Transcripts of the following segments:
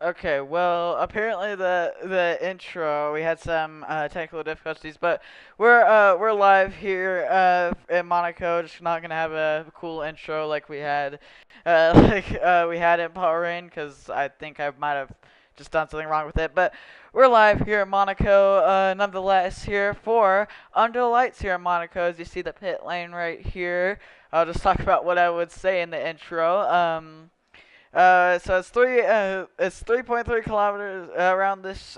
Okay, well, apparently the intro we had some technical difficulties, but we're live here in Monaco. Just not gonna have a cool intro like we had we had in Power Rain because I think I might have just done something wrong with it. But we're live here in Monaco, nonetheless here for Under the Lights here in Monaco. As you see the pit lane right here, I'll just talk about what I would say in the intro. So it's 3.3 kilometers around this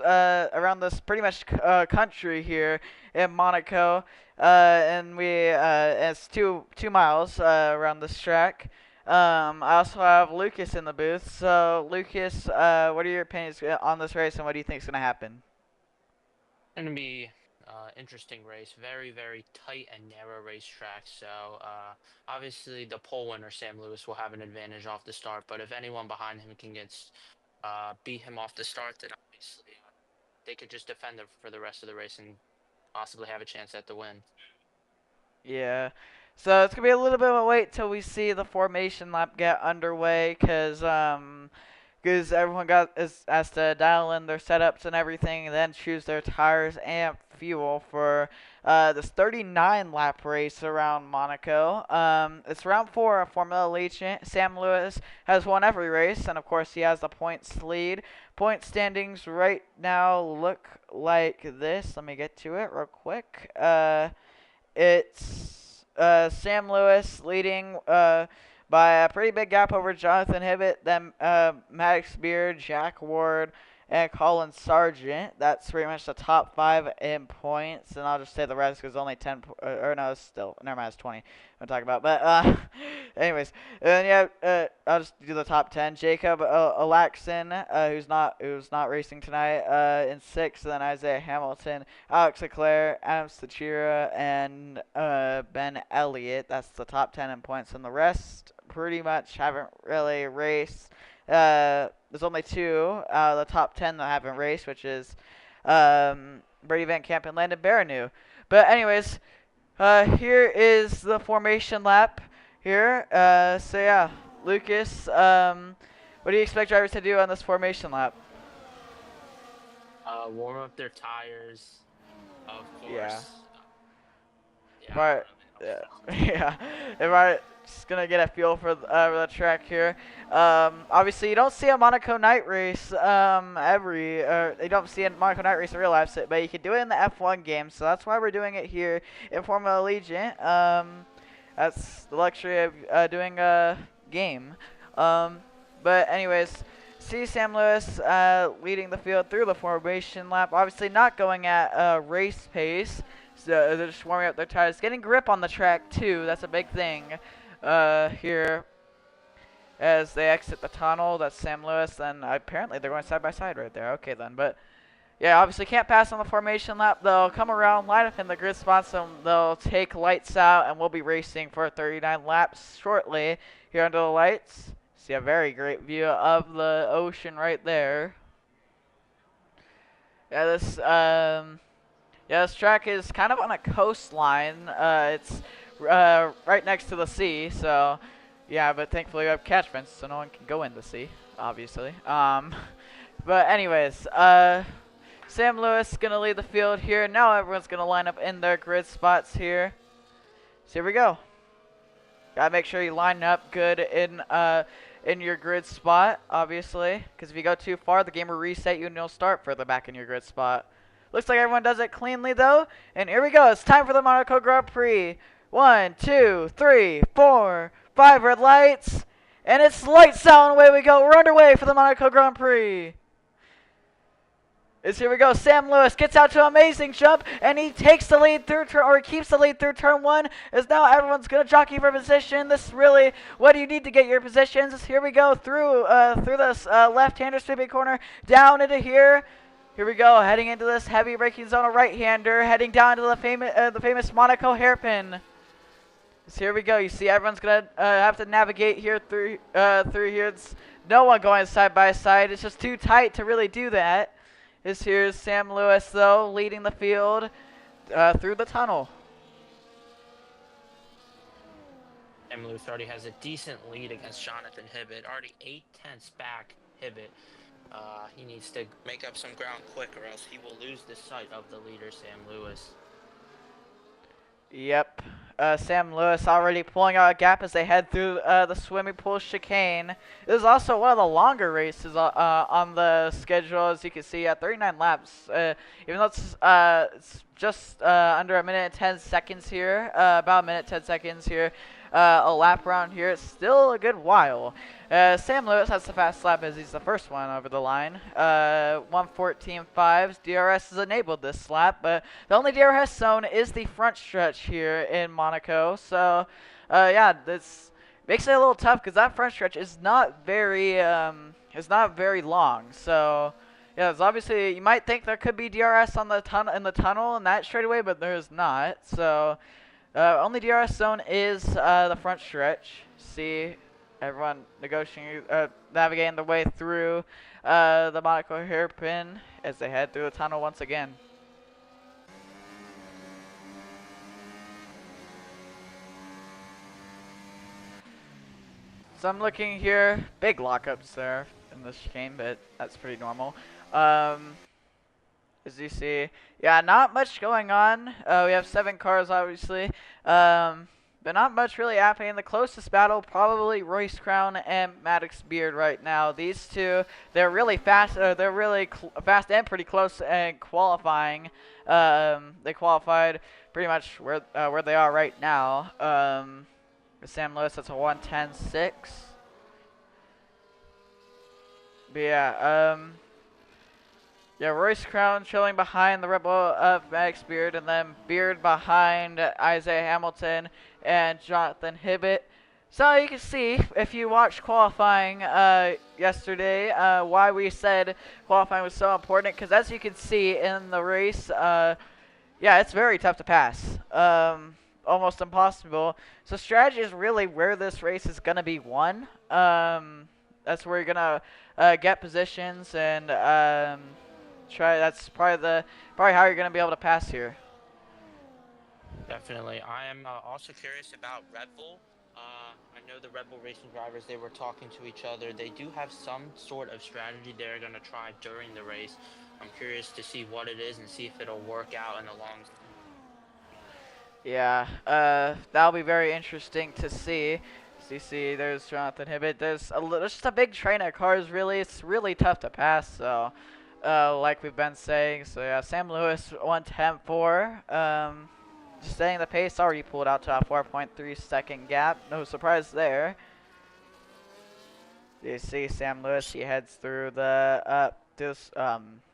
pretty much country here in Monaco, and it's 2 miles around this track. I also have Lucas in the booth. So Lucas, what are your opinions on this race, and what do you think is gonna happen? Going to be interesting race, very tight and narrow racetrack. So obviously the pole winner Sam Lewis will have an advantage off the start, but if anyone behind him can beat him off the start, then obviously they could just defend it for the rest of the race and possibly have a chance at the win. Yeah. So it's gonna be a little bit of a wait till we see the formation lap get underway, cause everyone has to dial in their setups and everything, and then choose their tires and fuel for this 39 lap race around Monaco. It's round four of Formula Allegiant. Sam Lewis has won every race, and of course he has the points lead. Point standings right now look like this. Let me get to it real quick. It's Sam Lewis leading by a pretty big gap over Jonathan Hibbett, then Maddox Beard, Jack Ward, and Colin Sargent. That's pretty much the top five in points, and I'll just say the rest because only 10, or no, it's still, never mind, it's 20 I'm talking about. But, anyways, and yeah, I'll just do the top 10. Jacob Alaxon, who's not racing tonight, in sixth, and then Isaiah Hamilton, Alex Leclerc, Adam Stachira, and Ben Elliott. That's the top 10 in points, and the rest pretty much haven't really raced. There's only two the top 10 that haven't raced, which is Brady Van Camp and Landon Baranu. But anyways, here is the formation lap here. So yeah, Lucas, what do you expect drivers to do on this formation lap? Warm up their tires, of Yeah. course. Yeah, If I I, don't really know yeah, what else to do. yeah. If I just gonna get a feel for the track here. Obviously you don't see a Monaco night race you don't see a Monaco night race in real life, but you can do it in the F1 game. So that's why we're doing it here in Formula Allegiant. That's the luxury of doing a game. Um, but anyways. See Sam Lewis leading the field through the formation lap. Obviously not going at race pace. So they're just warming up their tires, getting grip on the track too. That's a big thing here as they exit the tunnel. That's Sam Lewis, and apparently they're going side by side right there. Okay then, but yeah, obviously can't pass on the formation lap. They'll come around, line up in the grid spots, and they'll take lights out, and we'll be racing for 39 laps shortly here under the lights. See a very great view of the ocean right there. Yeah, this track is kind of on a coastline. It's right next to the sea, so yeah. But thankfully we have catch fence, so no one can go in the sea, obviously. But anyways, Sam Lewis gonna lead the field here. Now everyone's gonna line up in their grid spots here. So here we go. Gotta make sure you line up good in your grid spot, obviously, because if you go too far, the game will reset you and you'll start further back in your grid spot. Looks like everyone does it cleanly though, and here we go. It's time for the Monaco Grand Prix. One, two, three, four, five red lights, and it's lights out and away we go. We're underway for the Monaco Grand Prix. Is here we go. Sam Lewis gets out to an amazing jump, and he takes the lead through or he keeps the lead through turn one. As now everyone's gonna jockey for position. This is really what you need to get your positions. Here we go through this left-hander sweeping corner down into here. Here we go, heading into this heavy braking zone. A right-hander heading down to the famous Monaco hairpin. So here we go. You see, everyone's gonna have to navigate here through here. It's no one going side by side. It's just too tight to really do that. Here's Sam Lewis, though, leading the field through the tunnel. Sam Lewis already has a decent lead against Jonathan Hibbett, already 8 tenths back Hibbett. He needs to make up some ground quick, or else he will lose the sight of the leader, Sam Lewis. Yep. Sam Lewis already pulling out a gap as they head through the swimming pool chicane. This is also one of the longer races on the schedule, as you can see, at 39 laps. Even though it's just under a minute and 10 seconds here, about a minute 10 seconds here, a lap around here, it's still a good while. Sam Lewis has the fast lap as he's the first one over the line. 1:14.5. DRS is enabled this lap, but the only DRS zone is the front stretch here in Monaco. So, yeah, this makes it a little tough because that front stretch is not very long. So, yeah, it's obviously you might think there could be DRS on the tunnel in that straightaway, but there is not. So, only DRS zone is the front stretch. See everyone negotiating, navigating the way through the Monaco hairpin as they head through the tunnel once again. So I'm looking here, big lockups there in this chicane, but that's pretty normal. As you see, yeah, not much going on. We have 7 cars, obviously, but not much really happening. The closest battle, probably Royce Crown and Maddox Beard right now. These two, they're really fast. They're really fast and pretty close in qualifying. They qualified pretty much where they are right now. Sam Lewis, that's a 1:10.6. But yeah, yeah, Royce Crown chilling behind the Red Bull of Max Beard, and then Beard behind Isaiah Hamilton and Jonathan Hibbett. So you can see, if you watched qualifying yesterday, why we said qualifying was so important, because as you can see in the race, yeah, it's very tough to pass. Almost impossible. So strategy is really where this race is going to be won. That's where you're going to get positions and that's probably how you're gonna be able to pass here. Definitely. I am also curious about Red Bull. I know the Red Bull racing drivers, they were talking to each other. They do have some sort of strategy they're going to try during the race. I'm curious to see what it is and see if it'll work out in the long. Yeah, that'll be very interesting to see. As you see, there's Jonathan Hibbett. There's just a big train of cars, really. It's really tough to pass, so like we've been saying. So yeah, Sam Lewis 1:10.4. Just staying the pace, already pulled out to a 4.3 second gap. No surprise there. You see Sam Lewis, he heads through the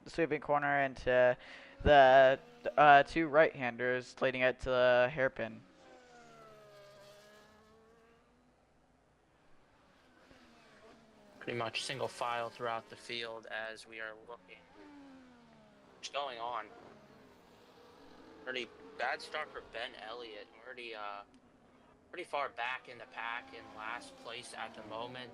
sweeping corner into the 2 right-handers leading it to the hairpin. Pretty much single file throughout the field as we are looking. What's going on? Pretty bad start for Ben Elliott. Pretty far back in the pack, in last place at the moment.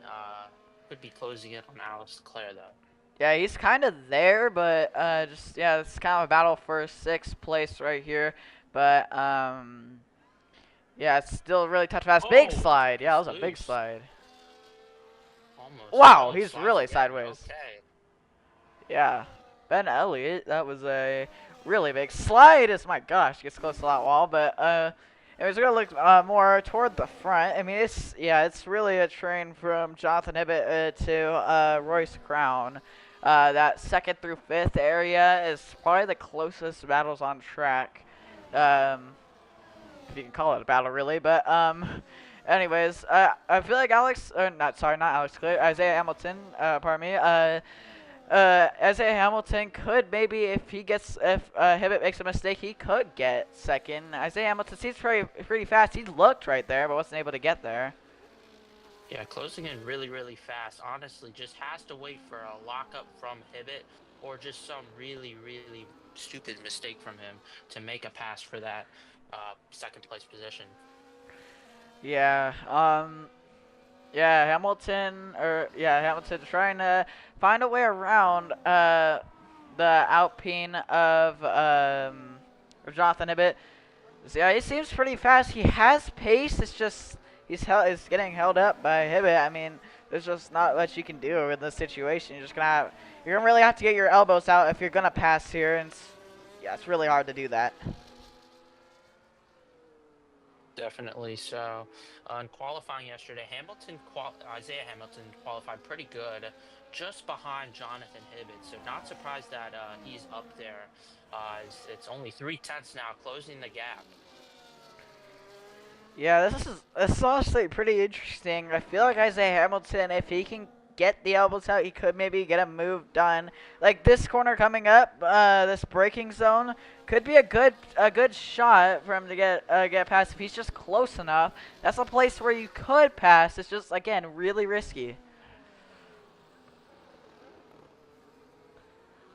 Could be closing in on Alex Leclerc though. Yeah, he's kind of there, but just yeah, it's kind of a battle for 6th place right here. But yeah, it's still really tough to pass. Big slide. Yeah, that was a big slide. Almost. Wow, he's really sideways. Okay. Yeah, Ben Elliott, that was a really big slide. My gosh, gets close to that wall, but it was gonna look more toward the front. I mean, it's really a train from Jonathan Hibbett to Royce Crown. That 2nd through 5th area is probably the closest battles on track, if you can call it a battle, really. But anyways, I feel like not Alex, Isaiah Hamilton, pardon me. Isaiah Hamilton could maybe, if Hibbett makes a mistake, he could get 2nd. Isaiah Hamilton seems pretty fast. He looked right there, but wasn't able to get there. Yeah, closing in really, really fast. Honestly, just has to wait for a lockup from Hibbett or just some really, really stupid mistake from him to make a pass for that 2nd place position. Yeah, Hamilton trying to find a way around the Alpine of Jonathan Hibbett. So, yeah, he seems pretty fast. He has pace. It's just he's getting held up by Hibbett. I mean, there's just not much you can do in this situation. You're gonna really have to get your elbows out if you're gonna pass here, and yeah, it's really hard to do that. Definitely. So, in qualifying yesterday, Isaiah Hamilton qualified pretty good, just behind Jonathan Hibbett. So, not surprised that he's up there. It's only 3 tenths now, closing the gap. Yeah, this is honestly pretty interesting. I feel like Isaiah Hamilton, if he can get the elbows out, he could maybe get a move done. Like this corner coming up, this braking zone could be a good shot for him to get past if he's just close enough. That's a place where you could pass. It's just again really risky.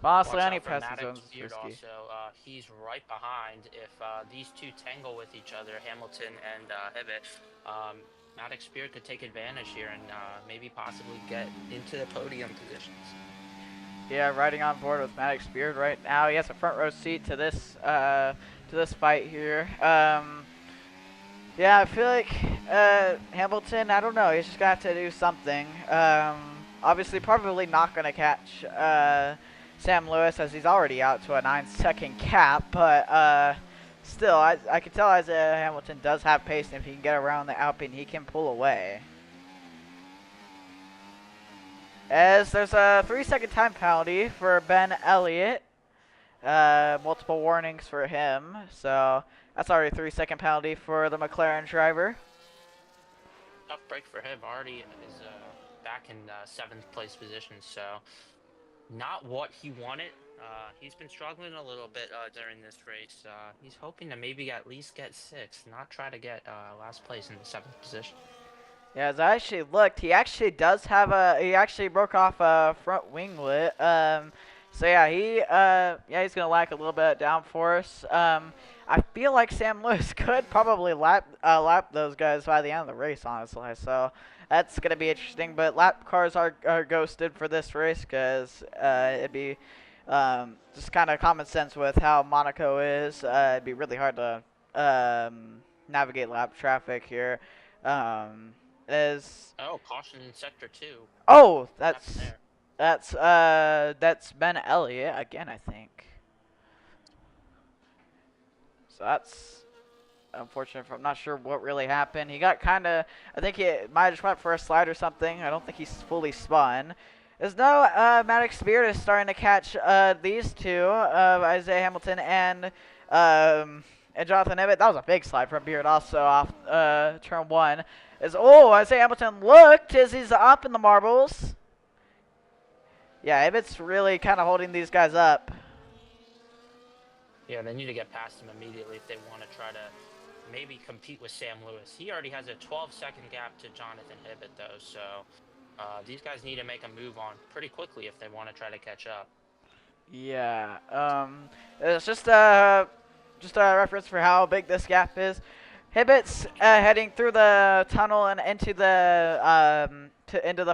Honestly, Watch any out for passing Maddox zones is Beard risky. also. He's right behind. If these two tangle with each other, Hamilton and Hibbett, Maddox Beard could take advantage here and maybe possibly get into the podium positions. Yeah, riding on board with Maddox Beard right now. He has a front row seat to this fight here. Yeah, I feel like Hamilton. I don't know. He's just got to do something. Obviously, probably not gonna catch Sam Lewis as he's already out to a 9-second cap. But still, I can tell Isaiah Hamilton does have pace, and if he can get around the Alpine, he can pull away. As there's a 3-second time penalty for Ben Elliott. Multiple warnings for him. So that's already a 3-second penalty for the McLaren driver. Tough break for him. Already is back in 7th place position. So not what he wanted. He's been struggling a little bit during this race. He's hoping to maybe at least get 6th, not try to get last place in the 7th position. Yeah, as I actually looked, he actually does have he actually broke off a front winglet. So yeah, he's gonna lack a little bit of downforce. I feel like Sam Lewis could probably lap those guys by the end of the race, honestly. So that's gonna be interesting. But lap cars are ghosted for this race because it'd be just kind of common sense with how Monaco is. It'd be really hard to navigate lap traffic here. Is Caution in sector 2. Oh, What happened there? that's Ben Elliott again, I think. So that's unfortunate. I'm not sure what really happened. He got kind of, I think he might have just went for a slide or something. I don't think he's fully spun. There's no Maddox Beard is starting to catch these two, Isaiah Hamilton and Jonathan Hibbett. That was a big slide from Beard also off turn 1. Isaiah Hamilton looked as he's up in the marbles. Yeah, Hibbett's really kind of holding these guys up. Yeah, they need to get past him immediately if they want to try to maybe compete with Sam Lewis. He already has a 12-second gap to Jonathan Hibbett, though, so these guys need to make a move on pretty quickly if they want to try to catch up. Yeah, it's just a reference for how big this gap is. Hibbett's heading through the tunnel and into the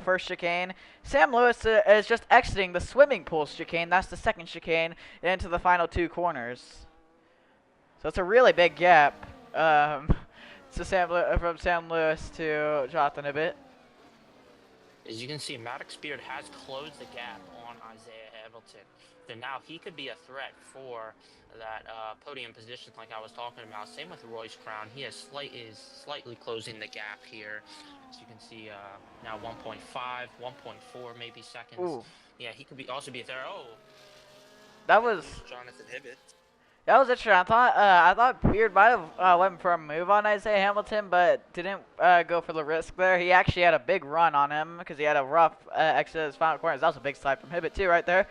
first chicane. Sam Lewis is just exiting the swimming pool chicane. That's the second chicane into the final 2 corners. So it's a really big gap from Sam Lewis to Jonathan Hibbett. As you can see, Maddox Beard has closed the gap on Isaiah Hamilton. So now he could be a threat for that podium position like I was talking about. Same with Royce Crown. He is slightly closing the gap here. As you can see, now 1.5, 1.4 maybe seconds. Ooh. Yeah, he could also be a threat. That was Jonathan Hibbett. That was interesting. I thought Beard might have went for a move on Isaiah Hamilton, but didn't go for the risk there. He actually had a big run on him because he had a rough exit of his final corners. That was a big slide from Hibbett too, right there.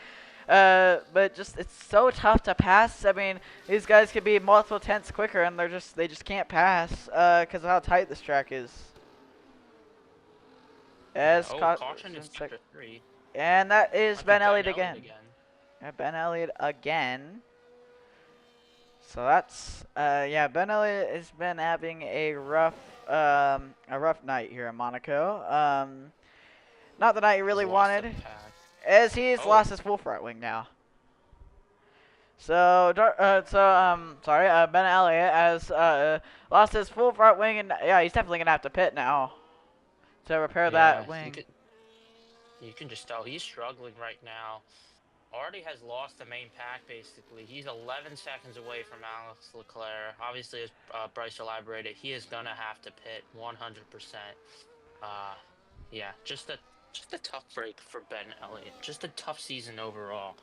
But it's so tough to pass. I mean, these guys could be multiple tenths quicker, and they just can't pass because of how tight this track is. Caution in sector 3. And that is Ben Elliott again. Yeah, Ben Elliott again. So that's Ben Elliott has been having a rough night here in Monaco. Not the night he really wanted, as he's lost his full front wing now. So Ben Elliott has lost his full front wing, and yeah, he's definitely gonna have to pit now to repair that wing. you can just tell he's struggling right now. Already has lost the main pack, basically. He's 11 seconds away from Alex Leclerc. Obviously, as Bryce elaborated, he is going to have to pit 100%. Uh, yeah, just a tough break for Ben Elliott. Just a tough season overall.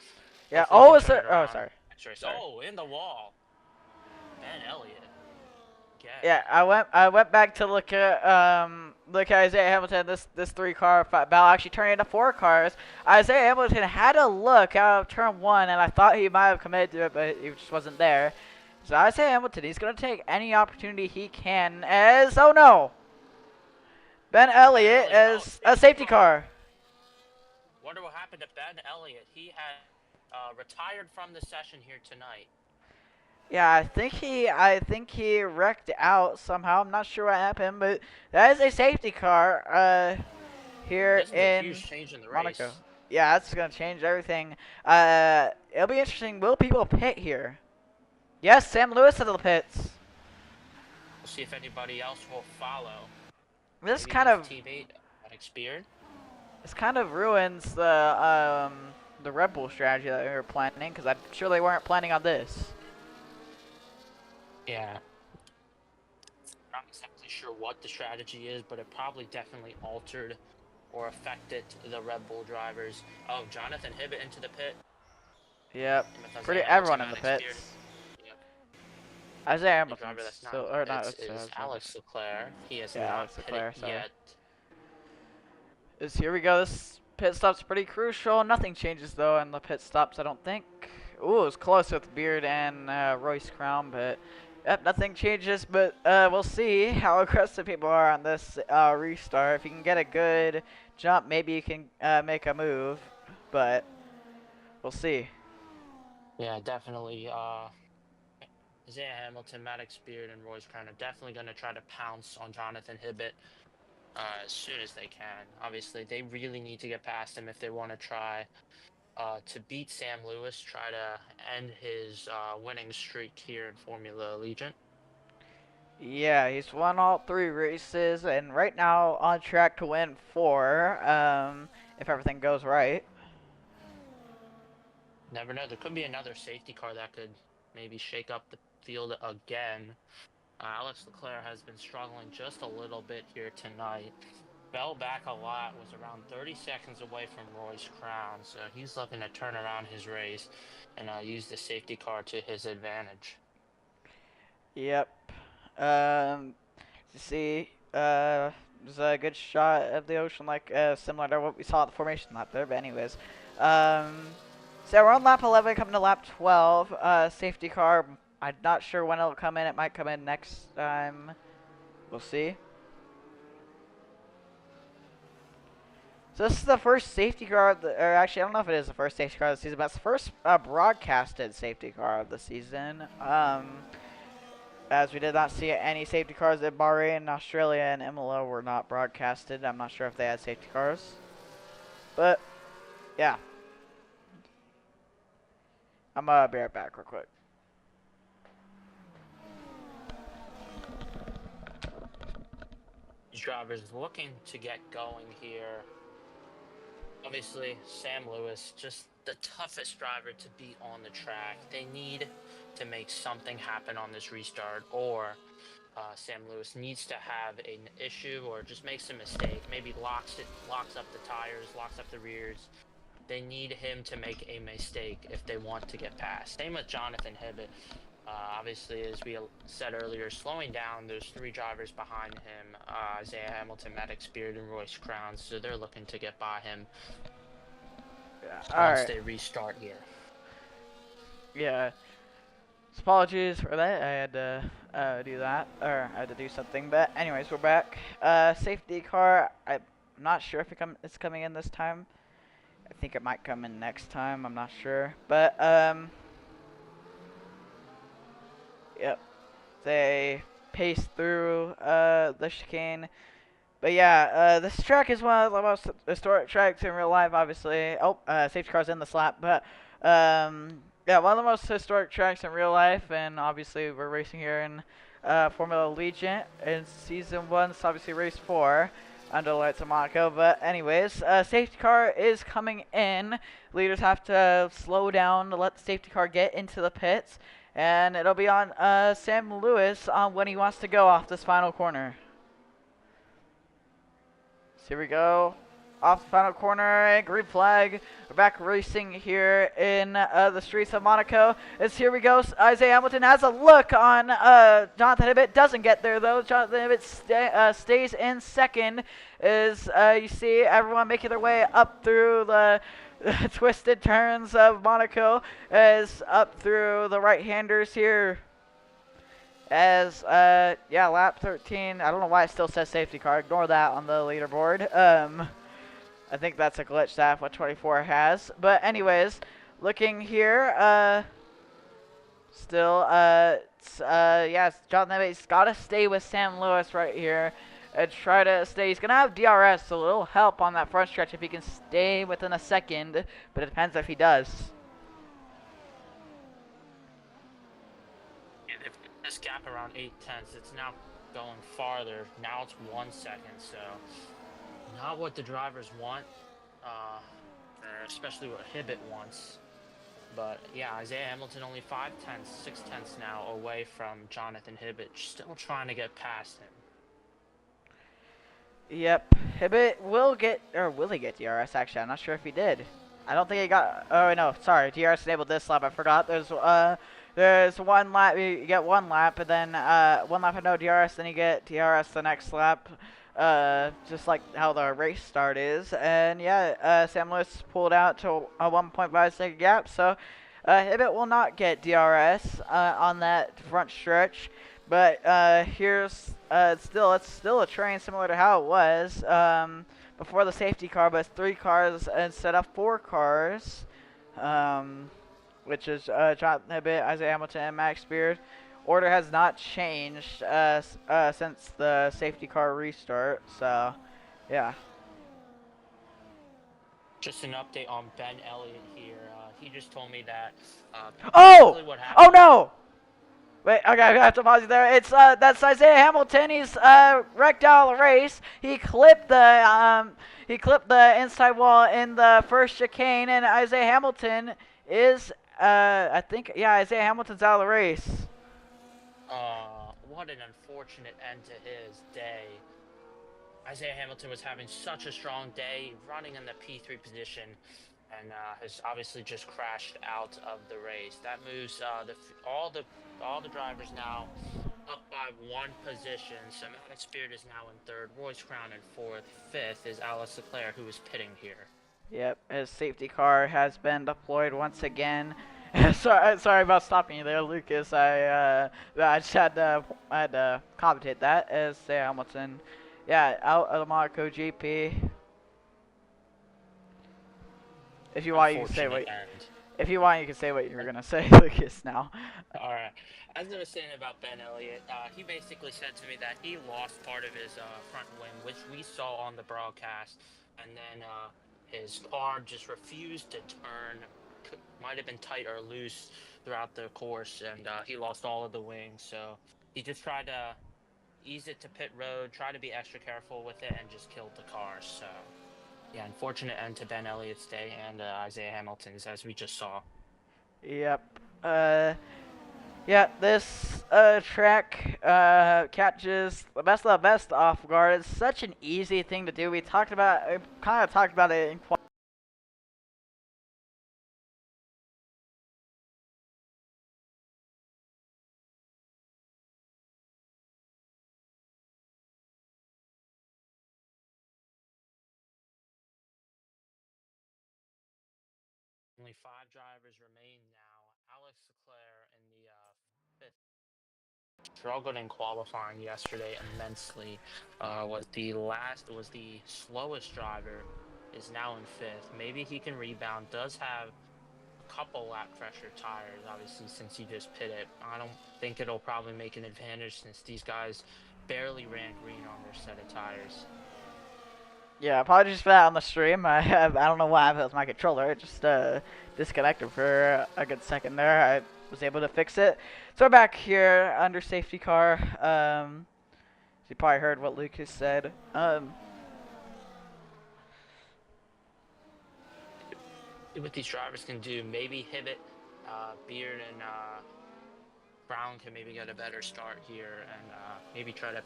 Yeah. Hopefully, he Oh, can is turn there? it Oh, around sorry. next race. Sorry. Oh, in the wall. Ben Elliott again. Yeah, I went back to look at Isaiah Hamilton. This 3 car battle actually turned into 4 cars. Isaiah Hamilton had a look out of turn 1, and I thought he might have committed to it, but he just wasn't there. So Isaiah Hamilton, he's gonna take any opportunity he can. As oh no, Ben Ben Elliott Elliott. Oh, as a safety safety car. car. Wonder what happened to Ben Elliott. He had retired from the session here tonight. Yeah, I think he wrecked out somehow. I'm not sure what happened, but that is a safety car. Here This is a in huge change in the Monaco. race. Yeah, that's gonna change everything. It'll be interesting. Will people pit here? Yes, Sam Lewis at the pits. We'll see if anybody else will follow. This Maybe kind his of teammate, Alex Beard. ruins the Red Bull strategy that we were planning, because I'm sure they weren't planning on this. Yeah. Not exactly sure what the strategy is, but it probably definitely altered or affected the Red Bull drivers. Oh, Jonathan Hibbett into the pit. Yep, And with pretty Isaiah everyone Hamilton, in the Alex Beard. pits. Yep. Isaiah The Hamilton's driver that's not in still, the or not? pits It's, is Alex Leclerc. He has yeah, not Alex pitted Leclerc. Sorry. yet. Here we go. This pit stop's pretty crucial. Nothing changes though in the pit stops, I don't think. Ooh, it was close with Beard and Royce Crown, but yep, nothing changes. But we'll see how aggressive people are on this restart. If you can get a good jump, maybe you can make a move, but we'll see. Yeah, definitely. Isaiah Hamilton, Maddox Beard, and Royce Crown are definitely going to try to pounce on Jonathan Hibbett as soon as they can. Obviously, they really need to get past him if they want to try to beat Sam Lewis, try to end his winning streak here in Formula Allegiant. Yeah, he's won all 3 races, and right now on track to win 4. If everything goes right. Never know. There could be another safety car that could maybe shake up the field again. Alex Leclerc has been struggling just a little bit here tonight. Fell back a lot, was around 30 seconds away from Royce Crown, so he's looking to turn around his race and use the safety car to his advantage. Yep. You see, there's a good shot of the ocean, like similar to what we saw at the formation lap there. But anyways, so we're on lap 11, coming to lap 12. Safety car. I'm not sure when it'll come in. It might come in next time. We'll see. So this is the first safety car, or actually I don't know if it is the first safety car of the season, but it's the first broadcasted safety car of the season. As we did not see any safety cars at Bahrain, Australia, and Imola were not broadcasted. I'm not sure if they had safety cars. But, yeah. I'm going to be right back real quick. These drivers looking to get going here. Obviously, Sam Lewis, just the toughest driver to beat on the track. They need to make something happen on this restart, or Sam Lewis needs to have an issue or just makes a mistake. Maybe locks up the tires, locks up the rears. They need him to make a mistake if they want to get past. Same with Jonathan Hibbett. Obviously, as we said earlier, slowing down. There's 3 drivers behind him: Isaiah Hamilton, Maddox Beard, and Royce Crown. So they're looking to get by him once they restart here. Yeah. Apologies for that. I had to do that, or I had to do something. But anyways, we're back. Safety car. I'm not sure if it's coming in this time. I think it might come in next time. I'm not sure. But yep. They pace through the chicane. But yeah, this track is one of the most historic tracks in real life, obviously. Oh, safety car's in the slap, but yeah, one of the most historic tracks in real life, and obviously we're racing here in Formula Allegiant in Season 1, it's obviously Race 4. under the lights of Monaco. But anyways, safety car is coming in. Leaders have to slow down to let the safety car get into the pits. And it'll be on Sam Lewis on when he wants to go off this final corner. So here we go. Off the final corner, and green flag. We're back racing here in the streets of Monaco. As here we go. Isaiah Hamilton has a look on Jonathan Hibbett. Doesn't get there though. Jonathan Hibbett stays in second. As you see everyone making their way up through the twisted turns of Monaco, as up through the right-handers here. As yeah, lap 13. I don't know why it still says safety car. Ignore that on the leaderboard. I think that's a glitch that F124 has. But anyways, looking here, still, yeah, Jonathan Hibbett, he's got to stay with Sam Lewis right here and try to stay. He's going to have DRS, so a little help on that front stretch if he can stay within a second, but it depends if he does. Yeah, they've got this gap around 8 tenths. It's now going farther. Now it's 1 second, so not what the drivers want, especially what Hibbett wants. But yeah, Isaiah Hamilton only 5 tenths, 6 tenths now away from Jonathan Hibbett, still trying to get past him. Yep, Hibbett will get, or will he get DRS actually? I'm not sure if he did. I don't think he got, oh no, sorry, DRS enabled this lap, I forgot. There's one lap, you get 1 lap, and then 1 lap of no DRS, then you get DRS the next lap. Just like how the race start is. And yeah, Sam Lewis pulled out to a 1.5 second gap, so Hibbett will not get DRS on that front stretch. But here's it's still a train similar to how it was before the safety car, but it's 3 cars instead of 4 cars, which is Jonathan Hibbett, Isaiah Hamilton, and Max Beard. Order has not changed since the safety car restart, so yeah. Just an update on Ben Elliott here. He just told me that. Oh! What happened. Oh no! Wait, okay, I have to pause you there. It's that's Isaiah Hamilton. He's wrecked out of the race. He clipped the inside wall in the first chicane, and Isaiah Hamilton is I think, yeah, Isaiah Hamilton's out of the race. What an unfortunate end to his day. Isaiah Hamilton was having such a strong day, running in the P3 position, and has obviously just crashed out of the race. That moves all the drivers now up by 1 position. So Max Beard is now in 3rd, Royce Crown in 4th, 5th is Alex Leclerc, who is pitting here. Yep, his safety car has been deployed once again. sorry about stopping you there, Lucas. I just had to commentate that as say Hamilton, yeah, out of the Monaco GP. If you want, you can say what. If you want, you can say what you were gonna say, Lucas. Now. All right. As I was saying about Ben Elliott, he basically said to me that he lost part of his front wing, which we saw on the broadcast, and then his car just refused to turn. Might have been tight or loose throughout the course, and he lost all of the wings. So he just tried to ease it to pit road, try to be extra careful with it, and just killed the car. So yeah, unfortunate end to Ben Elliott's day and Isaiah Hamilton's, as we just saw. Yep. Yeah, this track catches the best of the best off guard. It's such an easy thing to do. We kind of talked about it in Only 5 drivers remain now. Alex Leclerc in the 5th struggled in qualifying yesterday immensely. Was the slowest driver. Is now in 5th. Maybe he can rebound. Does have a couple lap pressure tires, obviously, since he just pitted. I don't think it'll probably make an advantage since these guys barely ran green on their set of tires. Yeah, apologies for that on the stream. I don't know what happened with my controller. It just disconnected for a good second there. I was able to fix it. So we're back here under safety car. You probably heard what Lucas said. See what these drivers can do. Maybe Hibbett, Beard, and Brown can maybe get a better start here and maybe try to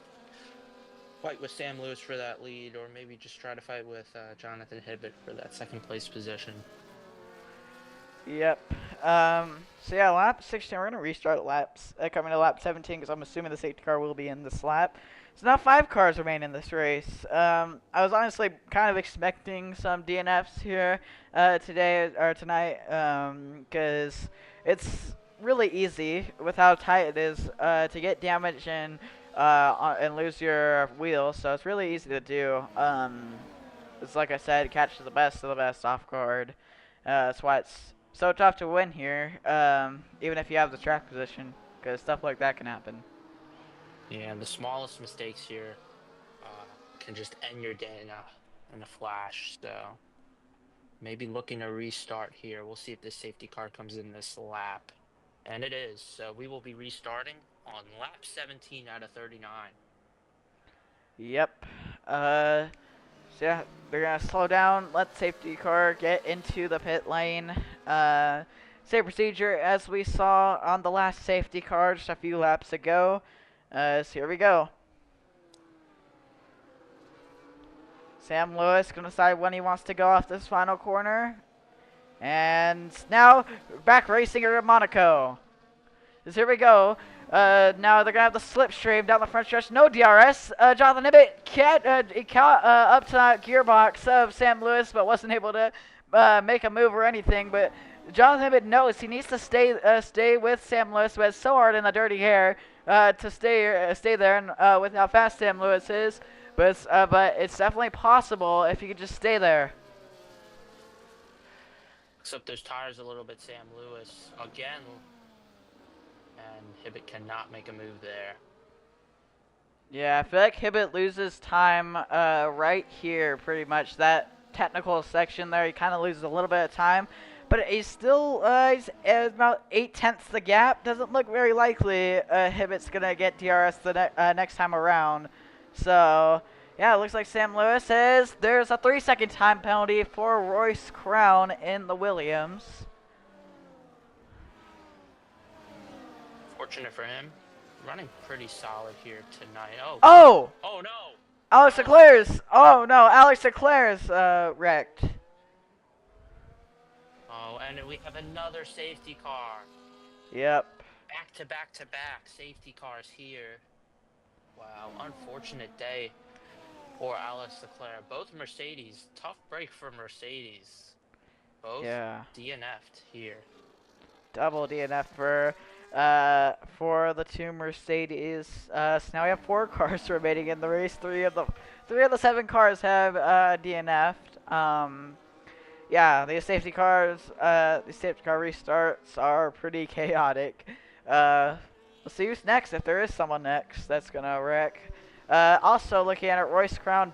fight with Sam Lewis for that lead, or maybe just try to fight with Jonathan Hibbett for that second place position. Yep. So yeah, lap 16. We're gonna restart laps coming to lap 17 because I'm assuming the safety car will be in this lap. So now 5 cars remain in this race. I was honestly kind of expecting some DNFs here today or tonight because it's really easy with how tight it is to get damage and lose your wheel. So it's really easy to do. It's like I said, catch the best of the best off guard. That's why it's so tough to win here, even if you have the track position, because stuff like that can happen. Yeah, the smallest mistakes here can just end your day in a flash. So maybe looking to restart here. We'll see if this safety car comes in this lap. And it is. So we will be restarting on lap 17 out of 39. Yep. So yeah, they're gonna slow down, let safety car get into the pit lane. Same procedure as we saw on the last safety car just a few laps ago. So here we go. Sam Lewis gonna decide when he wants to go off this final corner. And now, back racing here at Monaco. So here we go. Now they're going to have the slipstream down the front stretch. No DRS. Jonathan Hibbett caught up to that gearbox of Sam Lewis, but wasn't able to make a move or anything. But Jonathan Hibbett knows he needs to stay with Sam Lewis, but it's so hard in the dirty hair to stay there and with how fast Sam Lewis is. But it's definitely possible if you could just stay there. Except those tires a little bit, Sam Lewis again. And Hibbett cannot make a move there. Yeah, I feel like Hibbett loses time right here, pretty much. That technical section there, he kind of loses a little bit of time. But he's still he's about 8/10 the gap. Doesn't look very likely Hibbett's going to get DRS the next time around. So, yeah, it looks like Sam Lewis says there's a 3-second time penalty for Royce Crown in the Williams. Fortunate for him, running pretty solid here tonight. Oh no! Alex Leclerc's. Oh no, Alex Leclerc's wrecked. Oh, and we have another safety car. Yep. Back to back safety cars here. Wow, unfortunate day for Alex Leclerc. Both Mercedes, tough break for Mercedes. Both DNF'd here. Double DNF for the two Mercedes. So now we have 4 cars remaining in the race. Three of the 7 cars have DNF'd. Yeah, these safety car restarts are pretty chaotic. We'll see who's next, if there is someone next that's gonna wreck. Also looking at it, Royce Crown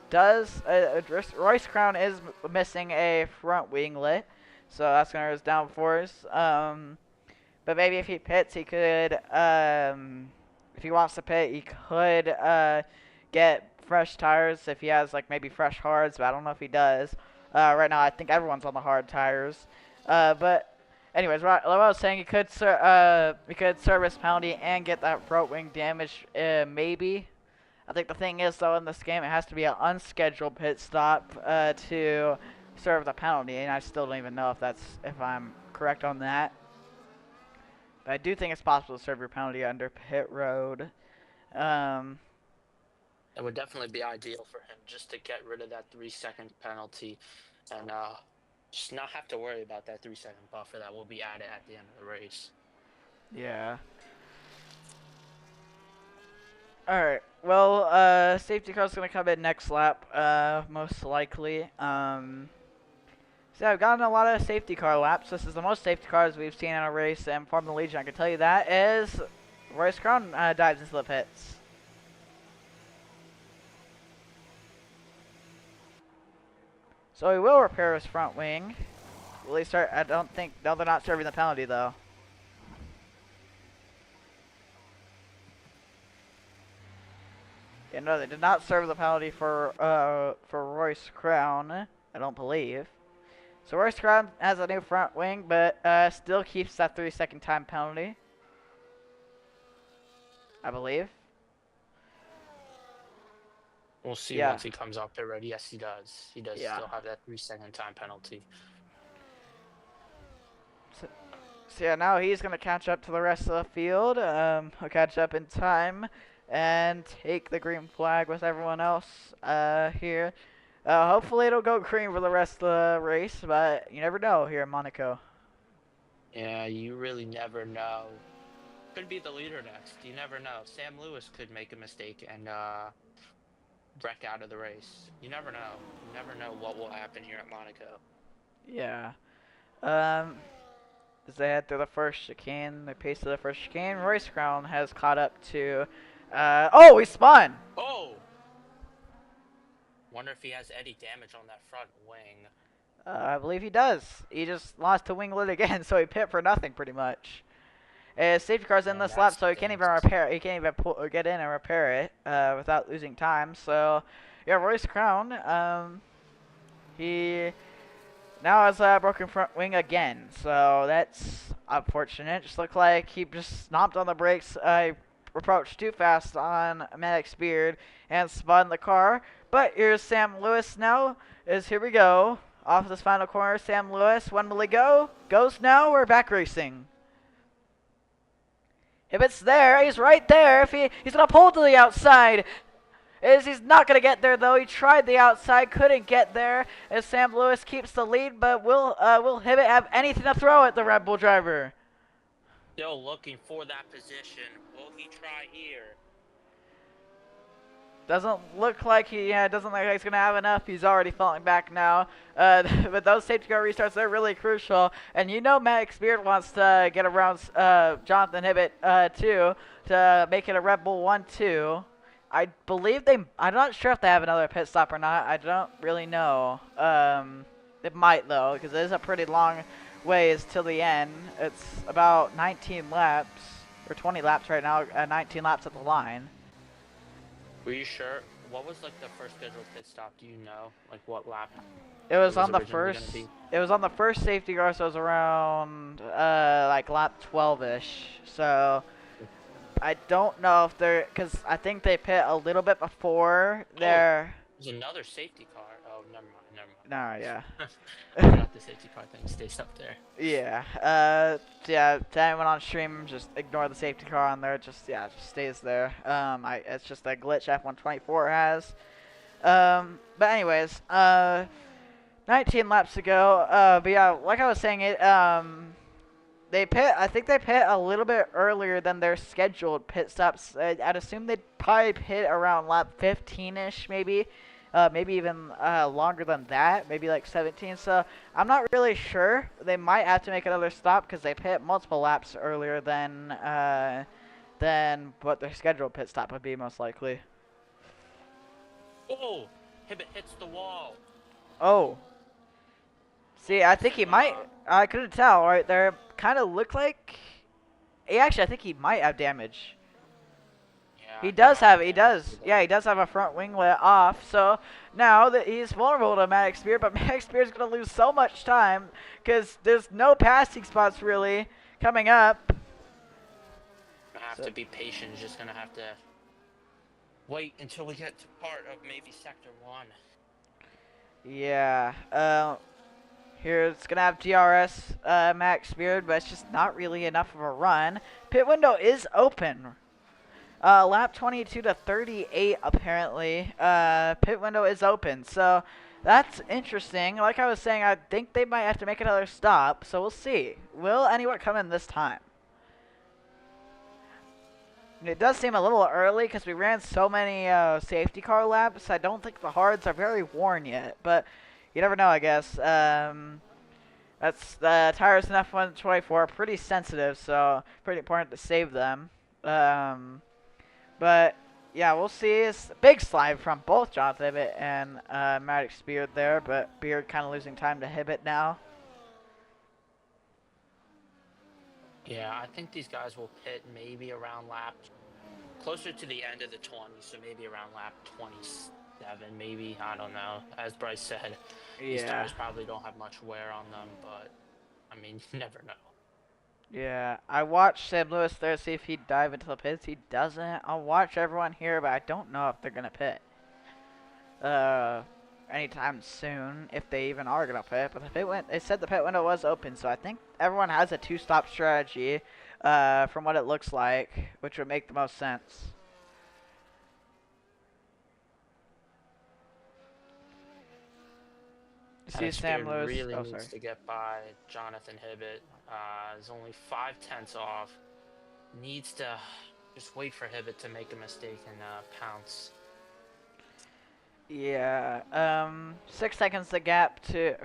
is missing a front winglet, so that's gonna hurt his downforce. But maybe if he pits, he could, if he wants to pit, he could get fresh tires if he has like maybe fresh hards, but I don't know if he does. Right now, I think everyone's on the hard tires. But anyways, like I was saying, he could service penalty and get that front wing damage, maybe. I think the thing is, though, in this game, it has to be an unscheduled pit stop to serve the penalty, and I still don't even know if I'm correct on that. But I do think it's possible to serve your penalty under pit road. It would definitely be ideal for him just to get rid of that 3-second penalty and just not have to worry about that 3-second buffer that will be added at the end of the race. Yeah. Alright, well, safety car's going to come in next lap, most likely. So I've gotten a lot of safety car laps. This is the most safety cars we've seen in a race in Formula Legion. I can tell you that is Royce Crown dives into the pits. So he will repair his front wing. Will he start? I don't think. No, they're not serving the penalty though. Yeah, no, they did not serve the penalty for Royce Crown. I don't believe. So Royce Crown has a new front wing, but still keeps that 3-second time penalty, I believe. We'll see Yeah. once he comes off pit road. Yes, he does. He does Yeah. still have that 3-second time penalty. So yeah, now he's going to catch up to the rest of the field. He'll catch up in time and take the green flag with everyone else here. Hopefully it'll go green for the rest of the race, but you never know here in Monaco. Yeah, you really never know. Could be the leader next. You never know. Sam Lewis could make a mistake and wreck out of the race. You never know. You never know what will happen here at Monaco. Yeah. Um, as they head through the first chicane, the pace of the first chicane, Royce Crown has caught up to. Oh, he spun! Oh! Wonder if he has any damage on that front wing. I believe he does. He just lost to winglet again, so he pit for nothing pretty much. Safety car's in Man, this that lap, so he can't even stinks. repair. He can't even get in and repair it without losing time. So, yeah, Royce Crown. He now has a broken front wing again, so that's unfortunate. Just looked like he just stomped on the brakes. Approached too fast on Maddox Beard and spun the car. But here's Sam Lewis now. Here we go. Off this final corner, Sam Lewis. When will he go? Goes now. We're back racing. If it's there, he's right there. If he's gonna pull to the outside. He's not gonna get there though. He tried the outside, couldn't get there. As Sam Lewis keeps the lead, but will Hibbett have anything to throw at the Red Bull driver? Still looking for that position. Will he try here? Doesn't look like doesn't look like he's gonna have enough. He's already falling back now. But those safety car restarts, they're really crucial. And you know Maddox Beard wants to get around Jonathan Hibbett too to make it a Red Bull 1-2. I believe I'm not sure if they have another pit stop or not. I don't really know. It might though, because it is a pretty long ways till the end. It's about 19 laps or 20 laps right now. 19 laps at the line. Were you sure? What was like the first scheduled pit stop? Do you know? Like what lap? It was on the originally gonna first. be? It was on the first safety car, so it was around like lap 12ish. So I don't know if they're because I think they pit a little bit before their. There's another safety car. Oh, never mind. Never mind. No, yeah. I forgot the safety car thing stays up there. Yeah. Yeah. To anyone on stream, just ignore the safety car on there. Just stays there. It's just a glitch F124 has. But anyways, 19 laps to go. But yeah, like I was saying, they pit. I think they pit a little bit earlier than their scheduled pit stops. I'd assume they'd probably pit around lap 15ish, maybe. Maybe even longer than that, maybe like 17. So I'm not really sure. They might have to make another stop because they pit multiple laps earlier than what their scheduled pit stop would be most likely. Oh, Hibbett hits the wall. Oh. See, I think he might. I couldn't tell right there. Kind of looked like. Actually, I think he might have damage. Yeah, He does have. He does. Yeah, he does have a front winglet off. So now that he's vulnerable to Maddox Beard, but Maddox Beard's gonna lose so much time because there's no passing spots really coming up. Gonna have to be patient. Just gonna have to wait until we get to part of maybe sector 1. Yeah. Here it's gonna have DRS Max Beard, but it's just not really enough of a run. Pit window is open. Lap 22 to 38 apparently. Pit window is open, so that's interesting. Like I was saying, I think they might have to make another stop, so we'll see. Will anyone come in this time? It does seem a little early because we ran so many safety car laps. I don't think the hards are very worn yet, but you never know, I guess. That's the tires in F124 are pretty sensitive, so pretty important to save them. But yeah, we'll see. It's a big slide from both Jonathan Hibbett and Maddox Beard there, but Beard kind of losing time to Hibbett now. Yeah, I think these guys will pit maybe around lap closer to the end of the 20s, so maybe around lap 27 7, maybe. I don't know. As Bryce said, these Yeah. tires probably don't have much wear on them, but I mean, you never know. Yeah, I watched Sam Lewis there see if he'd dive into the pits. He doesn't. I'll watch everyone here, but I don't know if they're gonna pit. Uh, anytime soon, if they even are gonna pit. But the they said the pit window was open, so I think everyone has a two-stop strategy. From what it looks like, which would make the most sense. You see Alex Sam Beard Lewis. really Oh, needs sorry. to get by Jonathan Hibbett. Is only 5 tenths off. Needs to just wait for Hibbett to make a mistake and pounce. Yeah. 6 seconds the gap to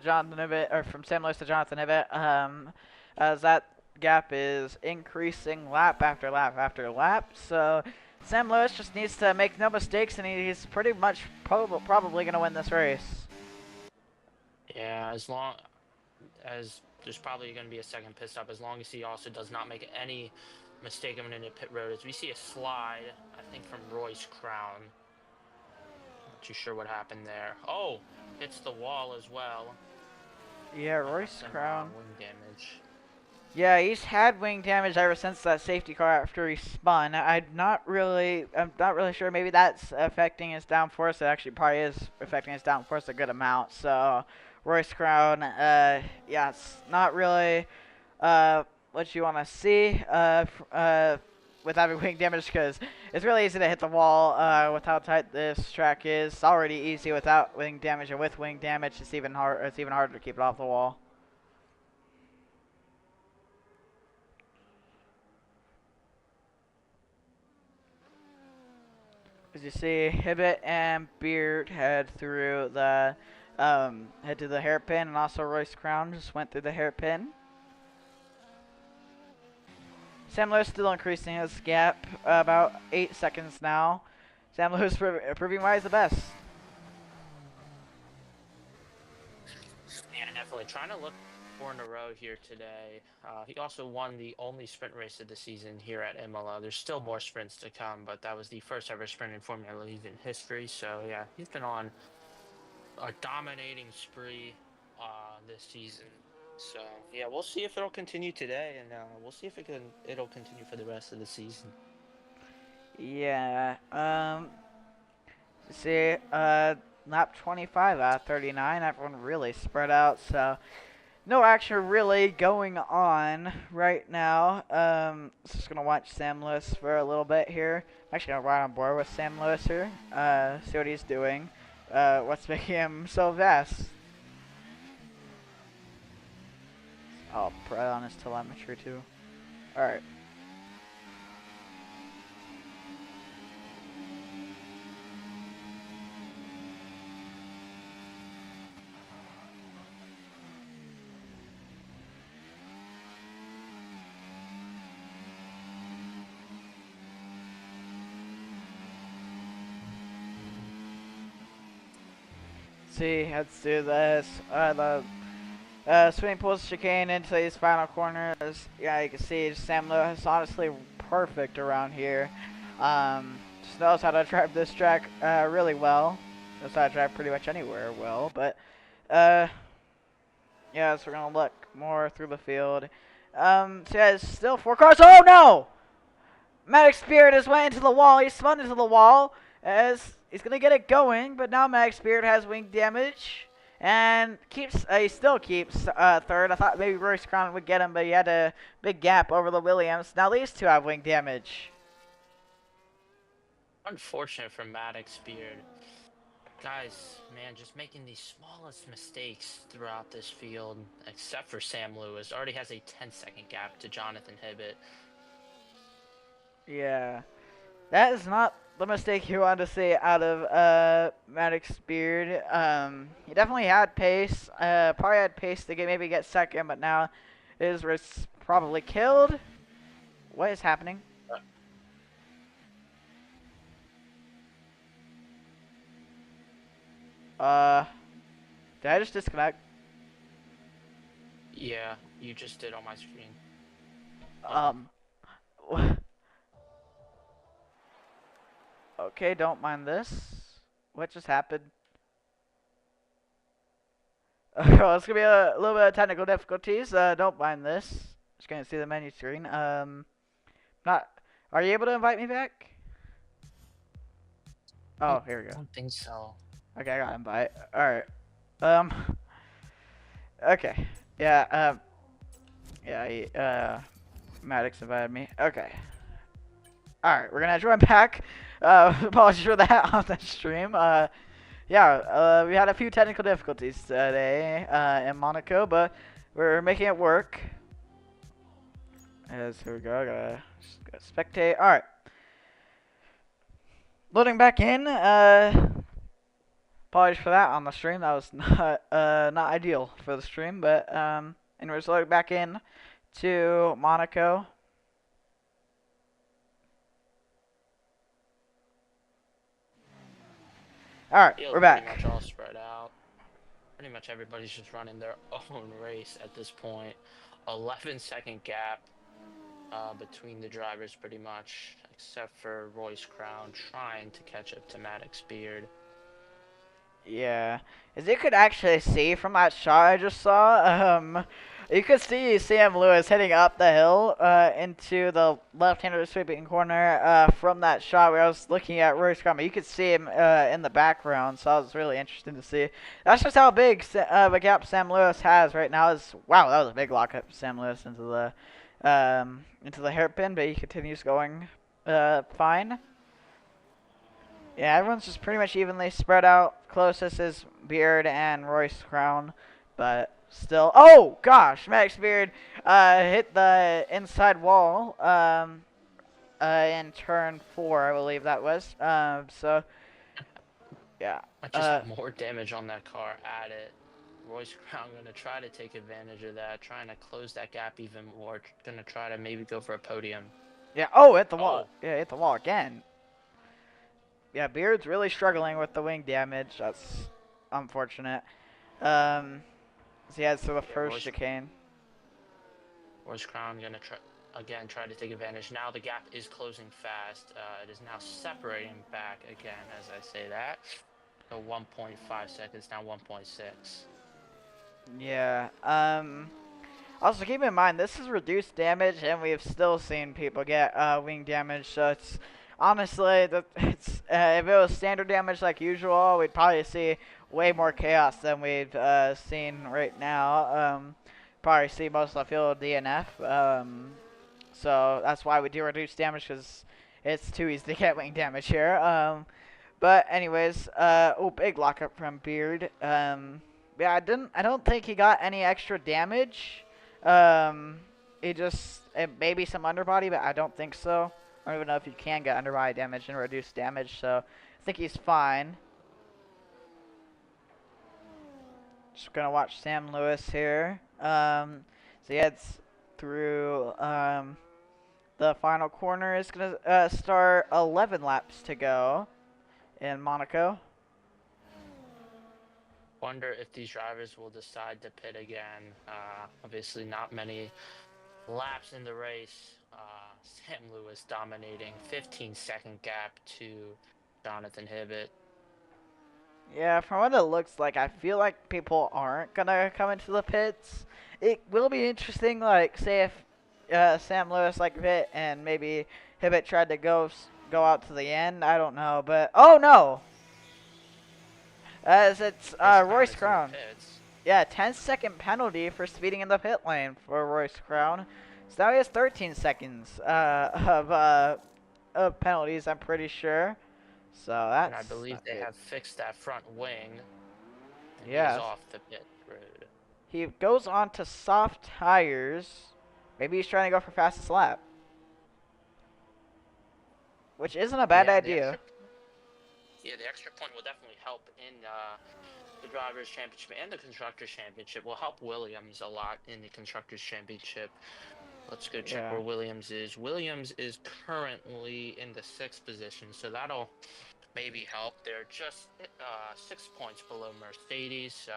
Jonathan Ibbett, or from Sam Lewis to Jonathan Ibbett. As that gap is increasing lap after lap after lap. So Sam Lewis just needs to make no mistakes, and he's pretty much probably gonna win this race. Yeah, as long as there's probably going to be a second pit stop, as long as he also does not make any mistake coming into pit road. As we see a slide, I think from Roy's crown. Not too sure what happened there. Oh, hits the wall as well. Yeah, Might have Royce some Crown. wing damage. Yeah, he's had wing damage ever since that safety car after he spun. I'm not really sure. Maybe that's affecting his downforce. It actually probably is affecting his downforce a good amount. So, Royce Crown, yeah, it's not really what you want to see with having wing damage, because it's really easy to hit the wall with how tight this track is. It's already easy without wing damage, and with wing damage, it's even hard. It's even harder to keep it off the wall. As you see, Hibbett and Beard head through the head to the hairpin, and also Royce Crown just went through the hairpin. Sam Lewis still increasing his gap, about 8 seconds now. Sam Lewis proving why he's the best. Yeah, definitely trying to look 4 in a row here today. He also won the only sprint race of the season here at Imola. There's still more sprints to come, but that was the first ever sprint in Formula One history. So yeah, he's been on a dominating spree this season. So yeah, we'll see if it'll continue today, and we'll see if it'll continue for the rest of the season. Yeah. See, lap 25 out of 39. Everyone really spread out, so no action really going on right now. Just gonna watch Sam Lewis for a little bit here. I'm actually gonna ride on board with Sam Lewis here. See what he's doing. What's making him so fast? I'll put on his telemetry too. All right. See, let's do this. Swimming pool's chicane into these final corners. Yeah, you can see Sam Lewis honestly perfect around here. Just knows how to drive this track really well. Knows how to drive pretty much anywhere well. But yeah, so we're gonna look more through the field. So yeah, it's still 4 cars. Oh no! Maddox Spirit has went into the wall. He spun into the wall as he's gonna get it going, but now Maddox Spirit has wing damage and keeps. He still keeps third. I thought maybe Royce Crown would get him, but he had a big gap over the Williams. Now these two have wing damage. Unfortunate for Maddox Beard. Guys, man, just making the smallest mistakes throughout this field, except for Sam Lewis. Already has a 10-second gap to Jonathan Hibbett. Yeah, that is not the mistake you want to see out of Maddox Beard. He definitely had pace. Probably had pace to maybe get second, but now his wrist's probably killed. What is happening? Did I just disconnect? Yeah, you just did on my screen. Okay, don't mind this. What just happened? Well, it's gonna be a little bit of technical difficulties. Don't mind this. Just gonna see the menu screen. Not. Are you able to invite me back? I Oh, here we go. don't think so. Okay, I got invite. All right. Um. Okay. Yeah. Yeah. Maddox invited me. Okay. All right. We're gonna join back. Apologies for that on the stream. Yeah. We had a few technical difficulties today in Monaco, but we're making it work. As here we go. Gotta spectate. All right. Loading back in. Apologies for that on the stream. That was not ideal for the stream, but anyways, loading back in to Monaco. All right, Field's we're pretty back. much all spread out. Pretty much everybody's just running their own race at this point. 11-second gap between the drivers, pretty much, except for Royce Crown trying to catch up to Maddox Beard. Yeah, as you could actually see from that shot I just saw, you could see Sam Lewis heading up the hill into the left-handed sweeping corner from that shot where I was looking at Royce Crown. You could see him in the background, so that was really interesting to see. That's just how big of a gap Sam Lewis has right now. Wow, that was a big lockup for Sam Lewis into the hairpin, but he continues going fine. Yeah, everyone's just pretty much evenly spread out. Closest is Beard and Royce Crown, but still. Oh gosh, Max Beard hit the inside wall in turn 4, I believe that was. So yeah. Just more damage on that car added. Royce Crown gonna try to take advantage of that, trying to close that gap even more. Gonna try to maybe go for a podium. Yeah. Oh, hit the wall. Oh, Yeah, hit the wall again. Yeah, Beard's really struggling with the wing damage. That's unfortunate. So he heads to the first chicane. Royce Crown gonna try to take advantage. Now the gap is closing fast. It is now separating back again as I say that. So 1.5 seconds, now 1.6. Yeah. Also, keep in mind, this is reduced damage, and we've still seen people get wing damage, so it's honestly, if it was standard damage like usual, we'd probably see way more chaos than we've seen right now. Probably see most of the field DNF. So that's why we do reduce damage, because it's too easy to get wing damage here. But anyways, oh, big lockup from Beard. Yeah, I don't think he got any extra damage. Maybe some underbody, but I don't think so. I don't even know if you can get underbody damage and reduce damage, so I think he's fine. Just gonna watch Sam Lewis here. So he heads through the final corner. Is gonna start 11 laps to go in Monaco. Wonder if these drivers will decide to pit again. Obviously, not many laps in the race. Sam Lewis dominating, 15-second gap to Jonathan Hibbett. Yeah, from what it looks like, I feel like people aren't gonna come into the pits. It will be interesting, like, say if Sam Lewis like pit and maybe Hibbett tried to go out to the end. I don't know, but oh no, as it's Royce Crown. Yeah, 10-second penalty for speeding in the pit lane for Royce Crown. So now he has 13 seconds of penalties, I'm pretty sure. So that's. And I believe they have fixed that front wing. Yeah. He's off the pit road. He goes on to soft tires. Maybe he's trying to go for fastest lap, which isn't a bad idea. The extra point will definitely help in the Drivers' Championship and the Constructors' Championship. Will help Williams a lot in the Constructors' Championship. Let's go check where Williams is. Williams is currently in the 6th position, so that'll maybe help. They're just 6 points below Mercedes, so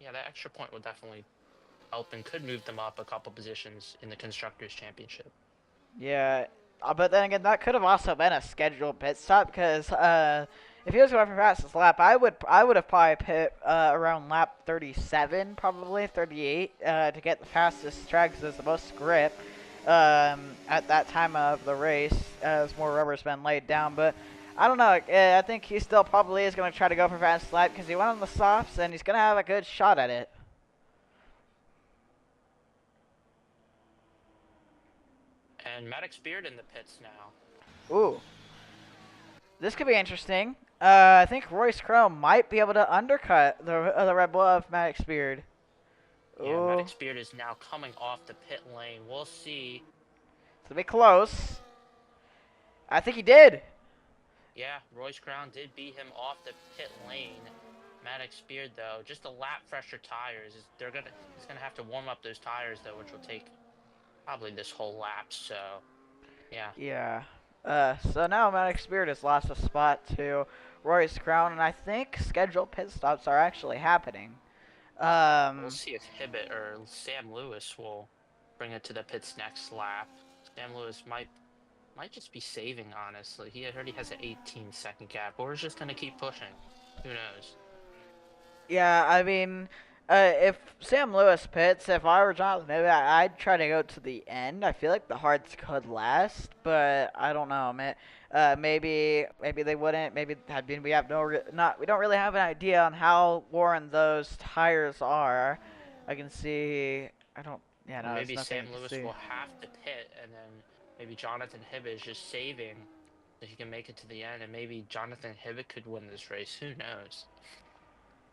yeah, that extra point will definitely help and could move them up a couple positions in the Constructors' Championship. Yeah, but then again, that could have also been a scheduled pit stop because If he was going for fastest lap, I would have probably pit around lap 37, probably 38, to get the fastest track because there's the most grip at that time of the race as more rubber's been laid down. But I don't know. I think he still probably is going to try to go for fastest lap because he went on the softs and he's going to have a good shot at it. And Maddox Beard in the pits now. Ooh. This could be interesting. I think Royce Chrome might be able to undercut the Red Bull of Maddox Beard. Yeah, Ooh. Maddox Beard is now coming off the pit lane. We'll see. It's gonna be close. I think he did. Yeah, Royce Crown did beat him off the pit lane. Maddox Beard, though, just a lap fresher tires. He's gonna have to warm up those tires though, which will take probably this whole lap. So, yeah. Yeah. So now Maddox Beard has lost a spot to Royce Crown, and I think scheduled pit stops are actually happening. We'll see if Hibbett or Sam Lewis will bring it to the pits next lap. Sam Lewis might just be saving, honestly. He already has an 18-second gap, or is just gonna keep pushing. Who knows? Yeah, I mean, if Sam Lewis pits, if I were Jonathan, maybe I'd try to go to the end. I feel like the hards could last, but I don't know, man. Maybe they wouldn't. Maybe I mean we have we don't really have an idea on how worn those tires are. I can see. I don't. Yeah, no, there's Maybe nothing Sam to Lewis see. will have to pit, and then maybe Jonathan Hibbett is just saving so he can make it to the end, and maybe Jonathan Hibbett could win this race. Who knows?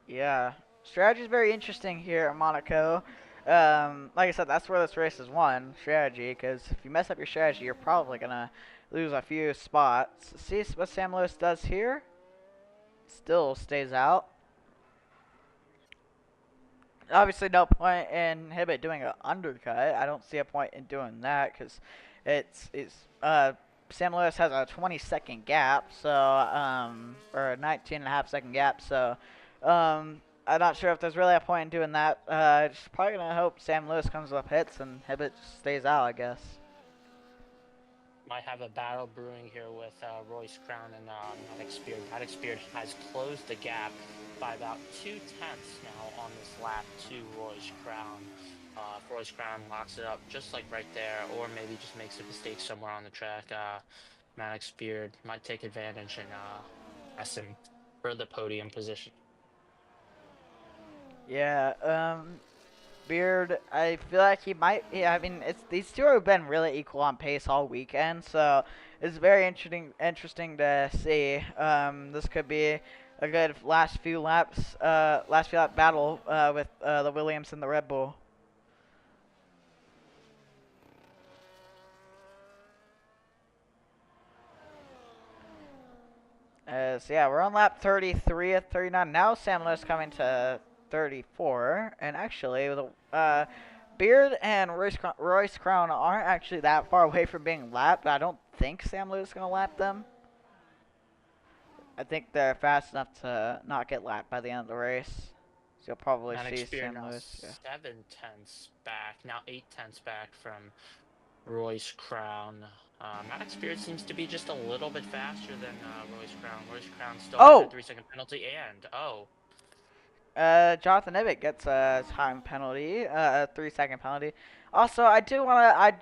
Yeah, strategy is very interesting here at Monaco. Like I said, that's where this race is won, strategy, because if you mess up your strategy, you're probably going to lose a few spots. See what Sam Lewis does here? Still stays out. Obviously, no point in Hibbett doing an undercut. I don't see a point in doing that, because Sam Lewis has a 20-second gap, so, or a 19.5-second gap, so, I'm not sure if there's really a point in doing that. Just probably gonna hope Sam Lewis comes up hits and Hibbett just stays out, I guess. Might have a battle brewing here with Royce Crown and Maddox Beard. Maddox Beard has closed the gap by about 2/10 now on this lap to Royce Crown. If Royce Crown locks it up just like right there, or maybe just makes a mistake somewhere on the track, Maddox Beard might take advantage and press him for the podium position. Yeah, Beard, I feel like he might. Yeah, I mean, these two have been really equal on pace all weekend, so it's very interesting to see. This could be a good last few lap battle with the Williams and the Red Bull. So yeah, we're on lap 33 at 39. Now Sam Lewis coming to 34, and actually Beard and Royce Crown aren't actually that far away from being lapped. I don't think Sam Lewis is gonna lap them. I think they're fast enough to not get lapped by the end of the race. So you'll probably Maddox see Beard Sam now Lewis. Yeah. 7/10 back, now 8/10 back from Royce Crown. Maddox Beard seems to be just a little bit faster than Royce Crown. Royce Crown still has a 3-second penalty, and Jonathan Ibbett gets a time penalty, a 3-second penalty. Also, I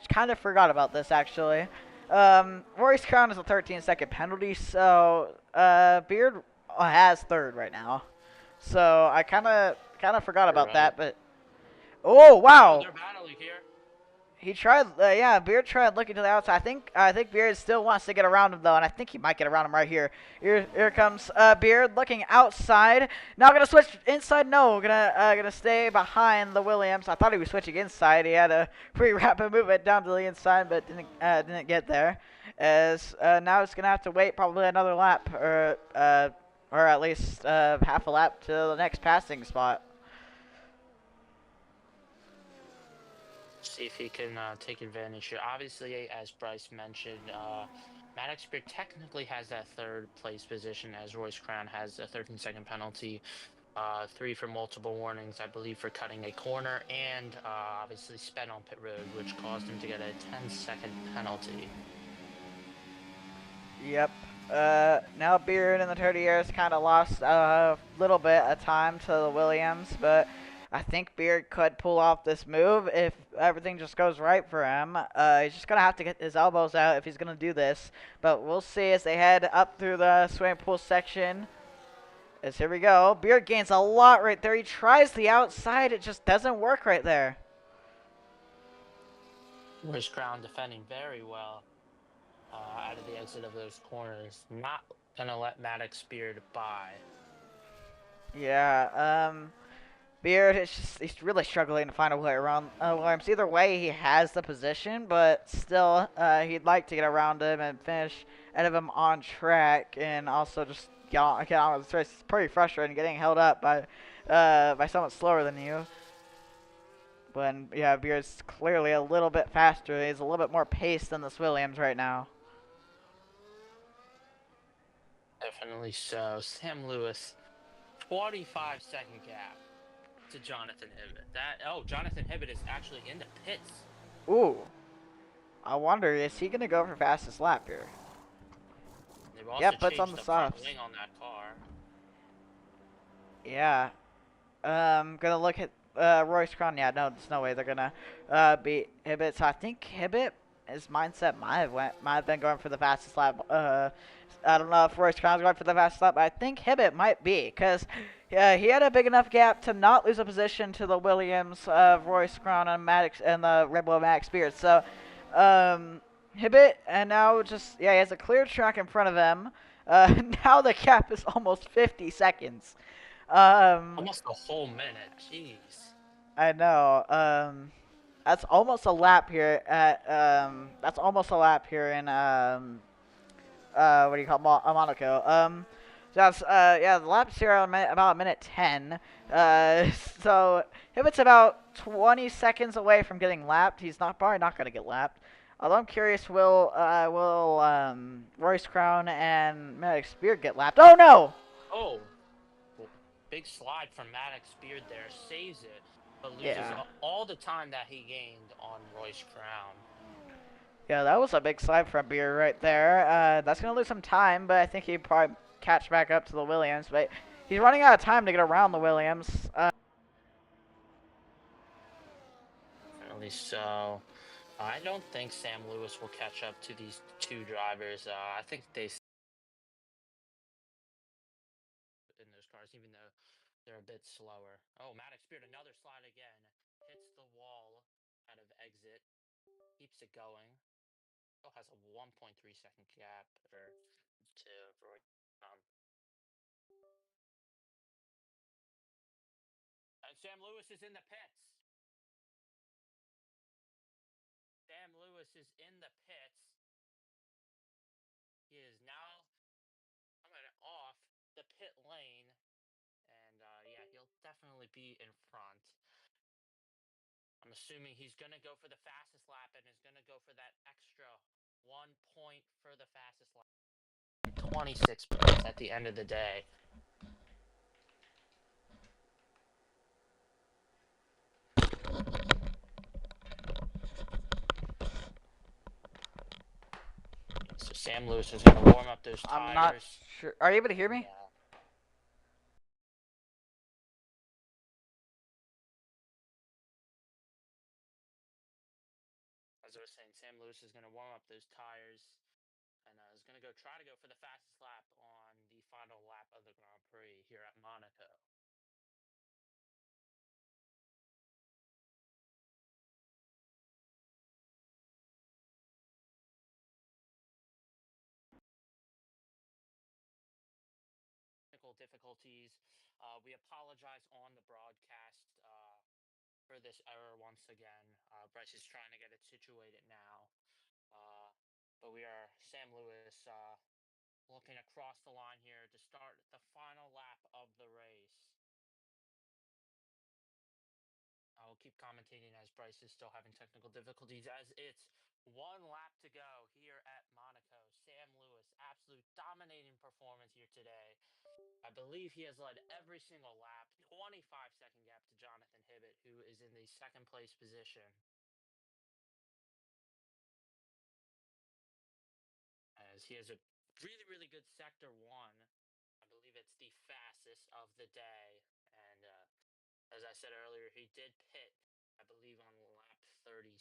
kind of forgot about this actually. Royce Crown is a 13-second penalty, so Beard has third right now. So I kind of forgot about that, but oh wow. they're battling here. He tried, yeah. Beard tried looking to the outside. I think Beard still wants to get around him though, and I think he might get around him right here. Here comes Beard looking outside. Now gonna switch inside. No, gonna stay behind the Williams. I thought he was switching inside. He had a pretty rapid movement down to the inside, but didn't get there. As now it's gonna have to wait probably another lap, or at least half a lap to the next passing spot. See if he can take advantage here. Obviously, as Bryce mentioned, Maddox Beard technically has that third place position, as Royce Crown has a 13-second penalty, 3 for multiple warnings, I believe, for cutting a corner, and obviously sped on pit road, which caused him to get a 10-second penalty. Yep. Now Beard and the Turdiers kind of lost a little bit of time to the Williams, but I think Beard could pull off this move if everything just goes right for him. He's just gonna have to get his elbows out if he's gonna do this, but we'll see as they head up through the swimming pool section. As here we go, Beard gains a lot right there. He tries the outside, it just doesn't work right there. Royce Crown defending very well out of the exit of those corners. Not gonna let Maddox Beard by. Yeah, Beard is just, he's really struggling to find a way around Williams. Either way, he has the position, but still, he'd like to get around him and finish ahead of him on track, and also just get on with the race. It's pretty frustrating getting held up by someone slower than you. When yeah, Beard's clearly a little bit faster. He's a little bit more pace than this Williams right now. Definitely so. Sam Lewis, 25-second gap to Jonathan Hibbett. Jonathan Hibbett is actually in the pits. Ooh. I wonder, is he going to go for fastest lap here? They've also Yep, puts changed on the the front softs. wing on that car. Yeah. Gonna look at Royce Crown. Yeah, no, there's no way they're gonna beat Hibbett. So I think Hibbett, his mindset might have been going for the fastest lap. I don't know if Royce Crown's going for the fastest lap, but I think Hibbett might be because he had a big enough gap to not lose a position to the Williams of Royce Crown and Maddox and the Red Bull Max Beard. So Hibbett and now just he has a clear track in front of him. Now the gap is almost 50 seconds. Almost a whole minute. Jeez. I know. That's almost a lap here at that's almost a lap here in what do you call Monaco. So that's yeah, the lap's here about a minute 10. So if it's about 20 seconds away from getting lapped, he's probably not gonna get lapped. Although I'm curious, will Royce Crown and Maddox Beard get lapped? Oh no! Oh. Big slide from Maddox Beard there. Saves it, but loses Yeah. all the time that he gained on Royce Crown. Yeah, that was a big slide from Beer right there. That's going to lose some time, but I think he'd probably catch back up to the Williams. But he's running out of time to get around the Williams. Definitely so. I don't think Sam Lewis will catch up to these two drivers. I think they in those cars, even though they're a bit slower. Oh, Maddox Beard, another slide again. Hits the wall out of exit. Keeps it going. Still has a 1.3-second gap to Roy. And Sam Lewis is in the pits. Sam Lewis is in the pits. He is now coming off the pit lane. And yeah, he'll definitely be in front. I'm assuming he's going to go for the fastest lap and is going to go for that extra 1 point for the fastest lap. 26 points at the end of the day. So Sam Lewis is going to warm up those tires. I'm not sure. Are you able to hear me? Yeah. As I was saying, Sam Lewis is going to warm up those tires and is going to try to go for the fastest lap on the final lap of the Grand Prix here at Monaco. Technical difficulties. We apologize on the broadcast for this error once again. Bryce is trying to get it situated now. But we are Sam Lewis looking across the line here to start the final lap of the race. I will keep commentating as Bryce is still having technical difficulties as it's one lap to go here at Monaco. Sam Lewis, absolute dominating performance here today. I believe he has led every single lap. 25-second gap to Jonathan Hibbett, who is in the second place position. As he has a really good sector one. I believe it's the fastest of the day. And as I said earlier, he did pit, I believe, on lap 37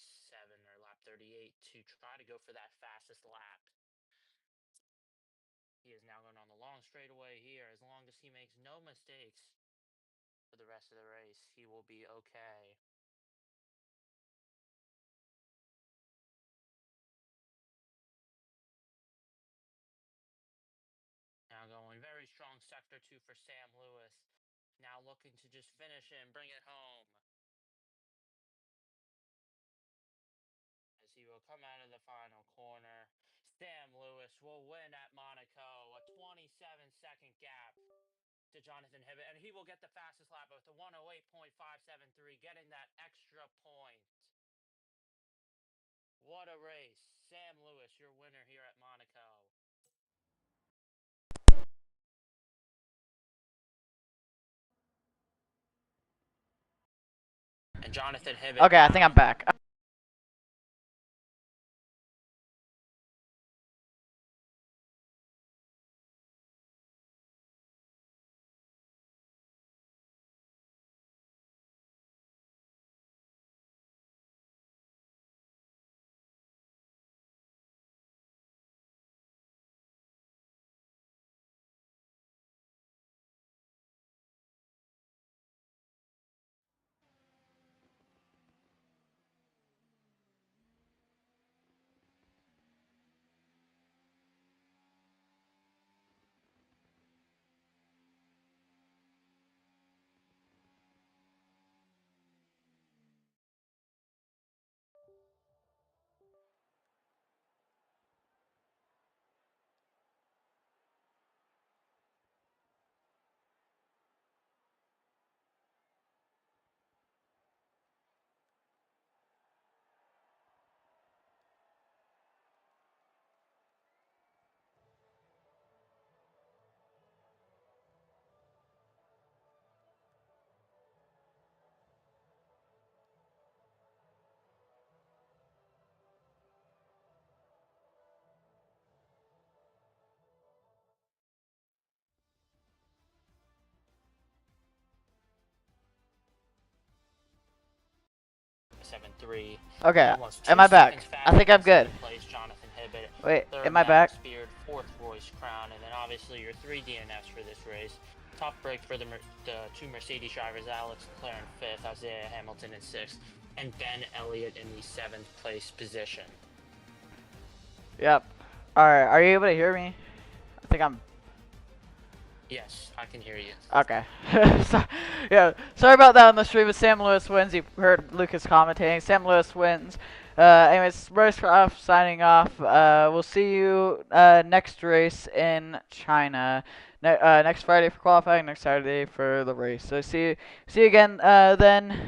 or lap 38 to try to go for that fastest lap. He is now going on the long straightaway here. As long as he makes no mistakes for the rest of the race, he will be okay. Now going very strong sector two for Sam Lewis. Now looking to just finish it and bring it home. As he will come out of the final corner. Sam Lewis will win at Monaco. A 27-second gap to Jonathan Hibbett. And he will get the fastest lap with a 108.573, getting that extra point. What a race. Sam Lewis, your winner here at Monaco. And Jonathan Hibbett. Okay, I think I'm back. Okay, am I back? I think I'm good. Jonathan Hibbett. Wait, Third, am I back? Speared, fourth, Royce Crown, and then obviously your 3 DNFs for this race. Top break for the 2 Mercedes drivers, Alex Leclerc in 5th, Isaiah Hamilton in 6th, and Ben Elliott in the 7th place position. Yep. Alright, are you able to hear me? I think I'm... Yes, I can hear you. Okay. So, yeah, sorry about that on the stream, but Sam Lewis wins. You heard Lucas commentating. Sam Lewis wins. Anyways, Royce Croft signing off. We'll see you next race in China. Next Friday for qualifying, next Saturday for the race. So see you again then.